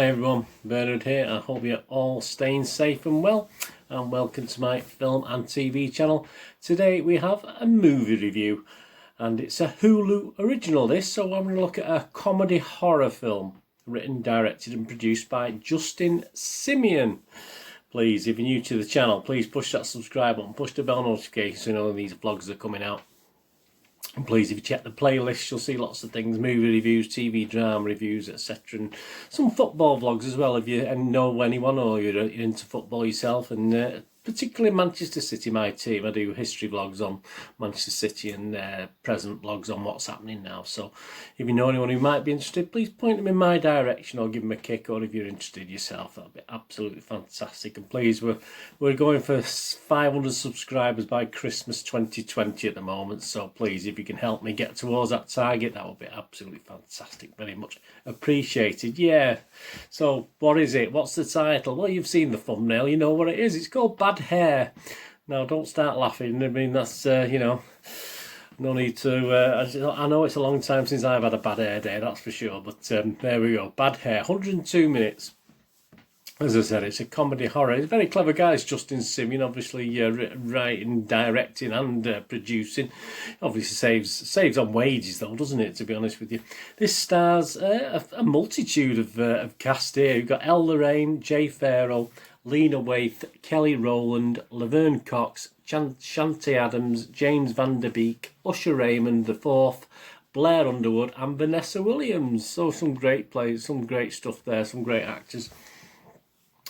Hi everyone, BERET here. I hope you're all staying safe and well, and welcome to my film and TV channel. Today we have a movie review, and it's a Hulu original this, so I'm going to look at a comedy horror film written, directed and produced by Justin Simien. Please, if you're new to the channel, please push that subscribe button, push the bell notification so you know when these vlogs are coming out. And please, if you check the playlist, you'll see lots of things, movie reviews, TV drama reviews, etc. And some football vlogs as well, if you know anyone or you're into football yourself. And particularly Manchester City, my team. I do history vlogs on Manchester City and present vlogs on what's happening now. So if you know anyone who might be interested, please point them in my direction or give them a kick. Or if you're interested yourself, that'd be absolutely fantastic. And please, we're going for 500 subscribers by Christmas 2020 at the moment. So please, if you can help me get towards that target, that would be absolutely fantastic. Very much appreciated. Yeah. So what is it? What's the title? Well, you've seen the thumbnail. You know what it is. It's called Bad Hair. Now, don't start laughing. I mean, that's, you know, no need to... I know it's a long time since I've had a bad hair day, that's for sure. But there we go. Bad Hair. 102 minutes. As I said, it's a comedy horror. It's a very clever guy. It's Justin Simien, obviously writing, directing and producing. Obviously saves on wages though, doesn't it, to be honest with you. This stars a multitude of cast here. You've got Elle Lorraine, Jay Farrell, Lena Waithe, Kelly Rowland, Laverne Cox, Shanti Adams, James Van Der Beek, Usher Raymond IV, Blair Underwood and Vanessa Williams. So some great plays, some great stuff there, some great actors.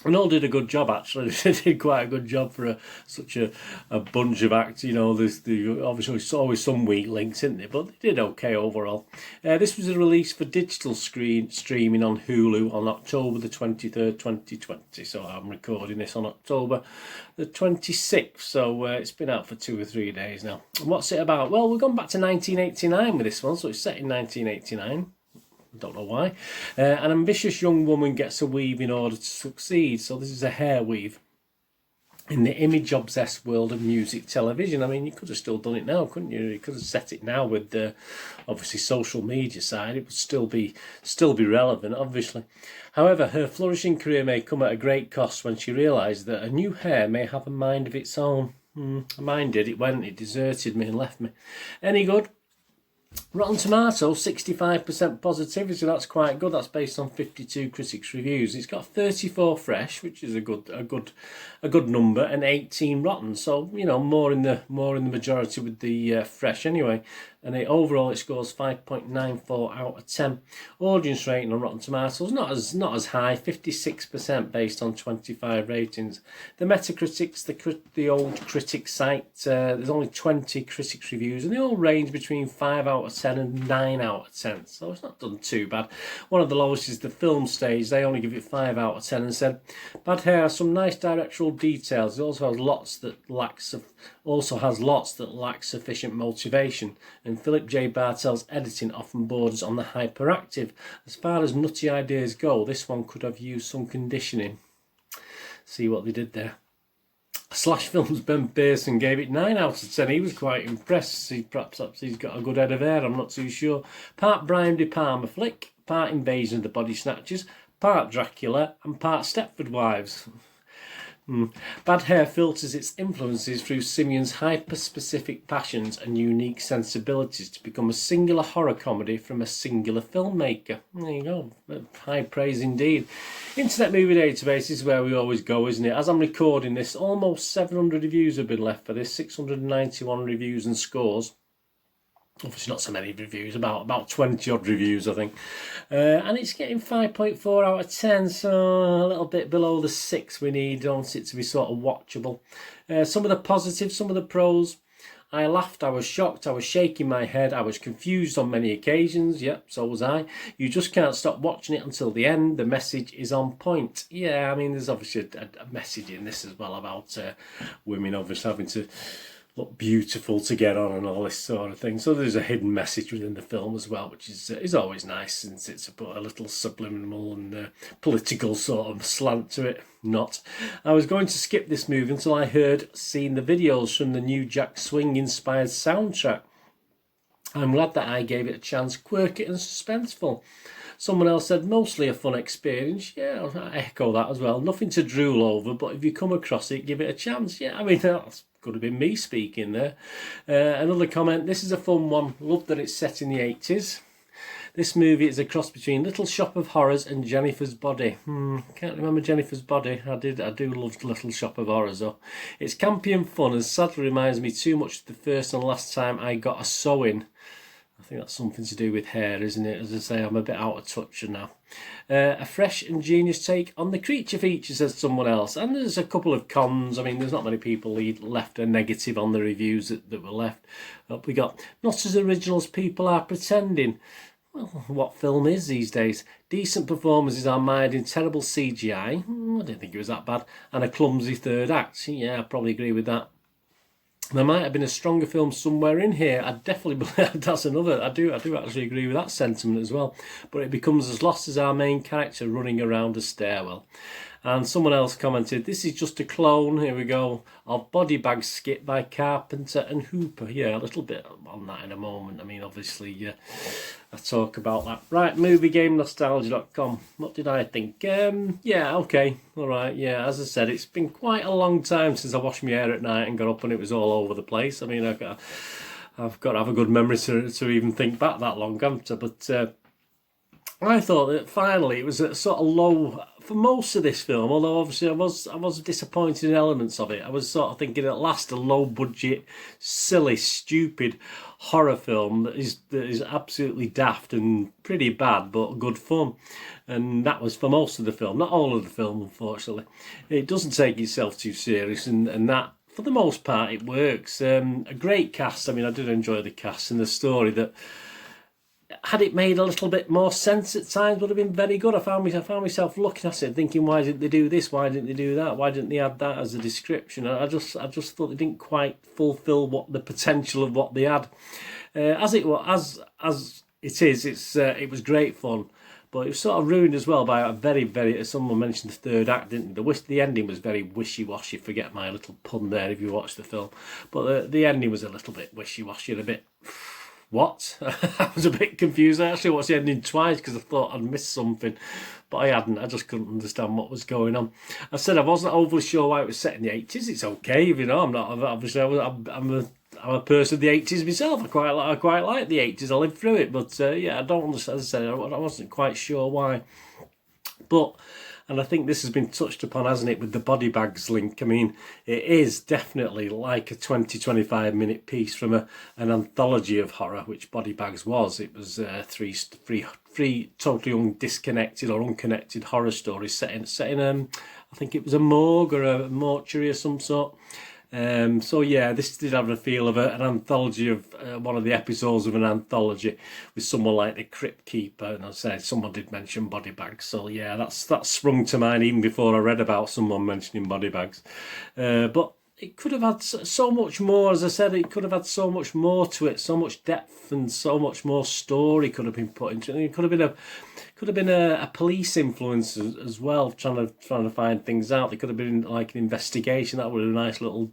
And all did a good job, actually. They did quite a good job for such a bunch of actors. You know, obviously there's always some weak links, isn't there? But they did okay overall. This was a release for digital streaming on Hulu on October the 23rd, 2020. So I'm recording this on October the 26th. So it's been out for 2 or 3 days now. And what's it about? Well, we've gone back to 1989 with this one. So it's set in 1989. Don't know why. An ambitious young woman gets a weave in order to succeed. So this is a hair weave in the image-obsessed world of music television. I mean, you could have still done it now, couldn't you? You could have set it now with the obviously social media side. It would still be relevant, obviously. However, her flourishing career may come at a great cost when she realised that a new hair may have a mind of its own. Mine did. It deserted me and left me. Any good? Rotten Tomatoes, 65% positivity. That's quite good. That's based on 52 critics' reviews. It's got 34 fresh, which is a good number, and 18 rotten. So you know, more in the majority with the fresh anyway. And overall it scores 5.94 out of 10. Audience rating on Rotten Tomatoes not as high, 56% based on 25 ratings. The Metacritic's the old critic site. There's only 20 critics reviews, and they all range between 5 out of 10 and 9 out of 10. So it's not done too bad. One of the lowest is the Film Stage. They only give it 5 out of 10 and said, "Bad Hair has some nice directorial details. It also has lots that lack sufficient motivation. And Philip J. Bartell's editing often borders on the hyperactive. As far as nutty ideas go, this one could have used some conditioning." See what they did there. Slash Films Ben Pearson gave it 9 out of 10. He was quite impressed. Perhaps he's got a good head of hair, I'm not too sure. Part Brian De Palma flick, part Invasion of the Body Snatchers, part Dracula and part Stepford Wives. Bad Hair filters its influences through Simien's hyper-specific passions and unique sensibilities to become a singular horror comedy from a singular filmmaker. There you go. High praise indeed. Internet Movie Database is where we always go, isn't it? As I'm recording this, almost 700 reviews have been left for this, 691 reviews and scores. Obviously not so many reviews, about 20 odd reviews I think, and it's getting 5.4 out of 10, so a little bit below the 6 we need, don't it, to be sort of watchable. Some of the positives, some of the pros: I laughed, I was shocked, I was shaking my head, I was confused on many occasions. Yep, so was I. You just can't stop watching it until the end. The message is on point. Yeah, I mean, there's obviously a message in this as well about women obviously having to look beautiful to get on and all this sort of thing. So there's a hidden message within the film as well, which is always nice, since it's put a little subliminal and political sort of slant to it. Not. I was going to skip this movie until I seen the videos from the new Jack Swing inspired soundtrack. I'm glad that I gave it a chance. Quirky and suspenseful. Someone else said, mostly a fun experience. Yeah, I echo that as well. Nothing to drool over, but if you come across it, give it a chance. Yeah, I mean, that's could have been me speaking there. Another comment, this is a fun one. Love that it's set in the 80s. This movie is a cross between Little Shop of Horrors and Jennifer's Body. Can't remember Jennifer's Body. I do love Little Shop of Horrors though. It's campy and fun and sadly reminds me too much of the first and last time I got a sewing. I think that's something to do with hair, isn't it? As I say, I'm a bit out of touch now. A fresh and genius take on the creature feature, says someone else. And there's a couple of cons. I mean, there's not many people left a negative on the reviews that were left. We got, not as original as people are pretending. Well, what film is these days? Decent performances are mired in terrible CGI. I didn't think it was that bad. And a clumsy third act. Yeah, I probably agree with that. There might have been a stronger film somewhere in here. I definitely believe that's another. I do actually agree with that sentiment as well. But it becomes as lost as our main character running around a stairwell. And someone else commented, this is just a clone, here we go, of Body Bag Skit by Carpenter and Hooper. Yeah, a little bit on that in a moment. I mean, obviously, I talk about that. Right, moviegamenostalgia.com. What did I think? Yeah, okay, all right, yeah. As I said, it's been quite a long time since I washed my hair at night and got up and it was all over the place. I mean, I've got to have a good memory to even think back that long, haven't I? But I thought that finally it was a sort of low for most of this film, although obviously I was disappointed in elements of it. I was sort of thinking at last a low budget, silly, stupid horror film that is absolutely daft and pretty bad but good fun. And that was for most of the film, not all of the film unfortunately. It doesn't take itself too serious and that for the most part it works. A great cast. I mean, I did enjoy the cast and the story that had it made a little bit more sense at times would have been very good. I found myself looking at it thinking, why didn't they do this? Why didn't they do that? Why didn't they add that as a description? I just thought they didn't quite fulfil what the potential of what they had. As it was great fun, but it was sort of ruined as well by a very, as someone mentioned, the third act, didn't they? The ending was very wishy-washy. Forget my little pun there if you watch the film, but the ending was a little bit wishy-washy and a bit. What? I was a bit confused. I actually watched the ending twice because I thought I'd missed something, but I hadn't. I just couldn't understand what was going on. I said I wasn't overly sure why it was set in the 80s. It's okay, you know. I'm not obviously. I'm a person of the 80s myself. I quite like the 80s. I lived through it, but yeah, I don't understand. As I said, I wasn't quite sure why, but. And I think this has been touched upon, hasn't it, with the body bags link. I mean, it is definitely like a 20-25 minute piece from an anthology of horror, which Body Bags was. It was three totally disconnected or unconnected horror stories set in I think it was a morgue or a mortuary of some sort. So yeah, this did have a feel of an anthology of one of the episodes of an anthology with someone like the Crypt Keeper, and I said someone did mention Body Bags, so yeah, that sprung to mind even before I read about someone mentioning Body Bags. But it could have had so much more, as I said, it could have had so much more to it, so much depth and so much more story could have been put into it. It could have been a police influence as well, trying to find things out. It could have been like an investigation. That would have been a nice little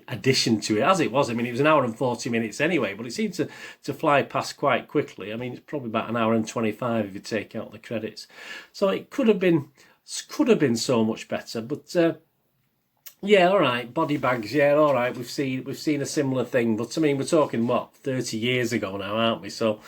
addition to it. As it was, I mean, it was an hour and 40 minutes anyway, but it seemed to fly past quite quickly. I mean, it's probably about an hour and 25 if you take out the credits. So it could have been so much better, but yeah, all right, Body Bags, yeah, all right, we've seen a similar thing, but I mean, we're talking, what, 30 years ago now, aren't we? So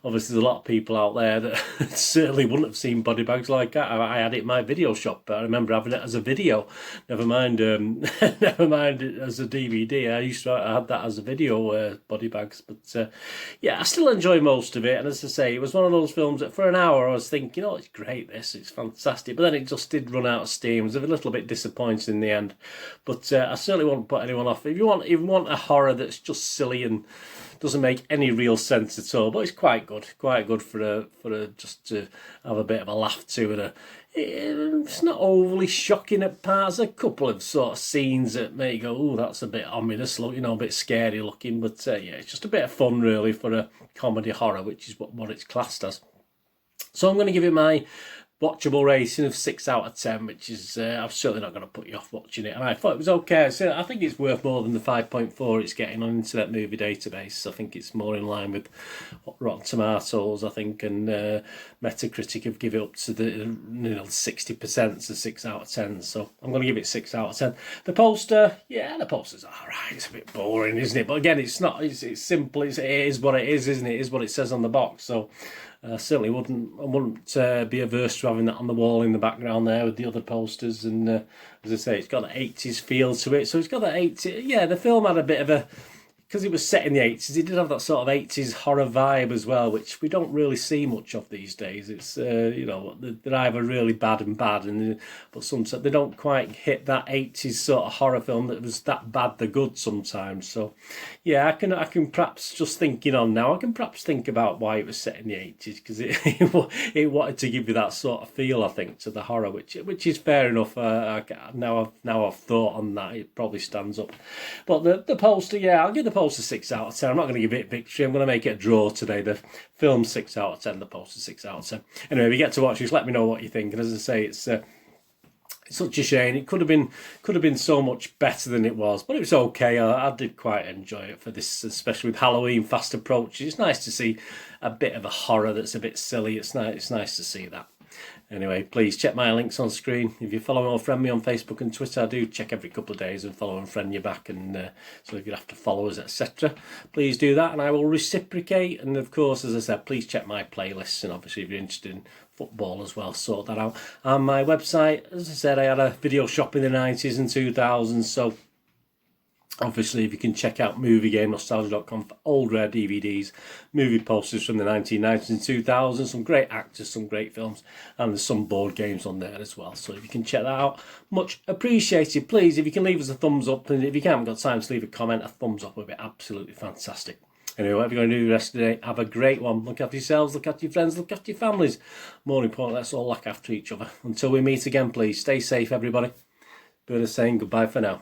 obviously there's a lot of people out there that certainly wouldn't have seen Body Bags like that. I had it in my video shop, but I remember having it as a video, never mind it as a DVD. I had that as a video, Body Bags, but yeah, I still enjoy most of it, and as I say, it was one of those films that for an hour I was thinking, oh, it's great, it's fantastic, but then it just did run out of steam. It was a little bit disappointing in the end. But I certainly won't put anyone off. If you want a horror that's just silly and doesn't make any real sense at all, but it's quite good for just to have a bit of a laugh to it. It's not overly shocking at parts. A couple of sort of scenes that make you go, oh, that's a bit ominous, look, a bit scary looking. But yeah, it's just a bit of fun really for a comedy horror, which is what it's classed as. So I'm going to give it my watchable rating of 6 out of 10, which is I'm certainly not going to put you off watching it. And I thought it was okay. So I think it's worth more than the 5.4 it's getting on Internet Movie Database. I think it's more in line with what Rotten Tomatoes, I think, and Metacritic have given it up to the 60%, so 6 out of 10. So I'm going to give it 6 out of 10. The poster, yeah, the poster's all right. It's a bit boring, isn't it? But again, it's not. It's simple. It is what it is, isn't it? It is what it says on the box. So. I certainly wouldn't be averse to having that on the wall in the background there with the other posters. And as I say, it's got an 80s feel to it. So it's got that 80s. Yeah, the film had a bit of a, because it was set in the 80s, it did have that sort of 80s horror vibe as well, which we don't really see much of these days. It's, they're either really bad, but sometimes they don't quite hit that 80s sort of horror film that was that bad, the good sometimes. So, yeah, I can perhaps, just thinking on now, I can perhaps think about why it was set in the 80s, because it wanted to give you that sort of feel, I think, to the horror, which is fair enough. Now I've thought on that, it probably stands up. But the poster, yeah, I'll give the poster 6 out of 10. I'm not going to give it a victory. I'm going to make it a draw today. The film 6 out of 10, the poster 6 out of 10. Anyway, if you get to watch this, let me know what you think. And as I say, it's such a shame. It could have been so much better than it was, but it was okay. I did quite enjoy it for this, especially with Halloween fast approaching. It's nice to see a bit of a horror that's a bit silly. It's nice to see that. Anyway, please check my links on screen. If you follow or friend me on Facebook and Twitter, I do check every couple of days and follow and friend you back. And so if you have to follow us, etc., please do that and I will reciprocate. And of course, as I said, please check my playlists. And obviously, if you're interested in football as well, sort that out. And my website, as I said, I had a video shop in the 90s and 2000s. So obviously, if you can check out MovieGameNostalgia.com for old rare DVDs, movie posters from the 1990s and 2000s, some great actors, some great films, and there's some board games on there as well. So if you can check that out, much appreciated. Please, if you can leave us a thumbs up, and if you haven't got time to leave a comment, a thumbs up would be absolutely fantastic. Anyway, whatever you're going to do the rest of the day, have a great one. Look after yourselves, look after your friends, look after your families. More importantly, let's all look after each other. Until we meet again, please stay safe, everybody. BERET saying goodbye for now.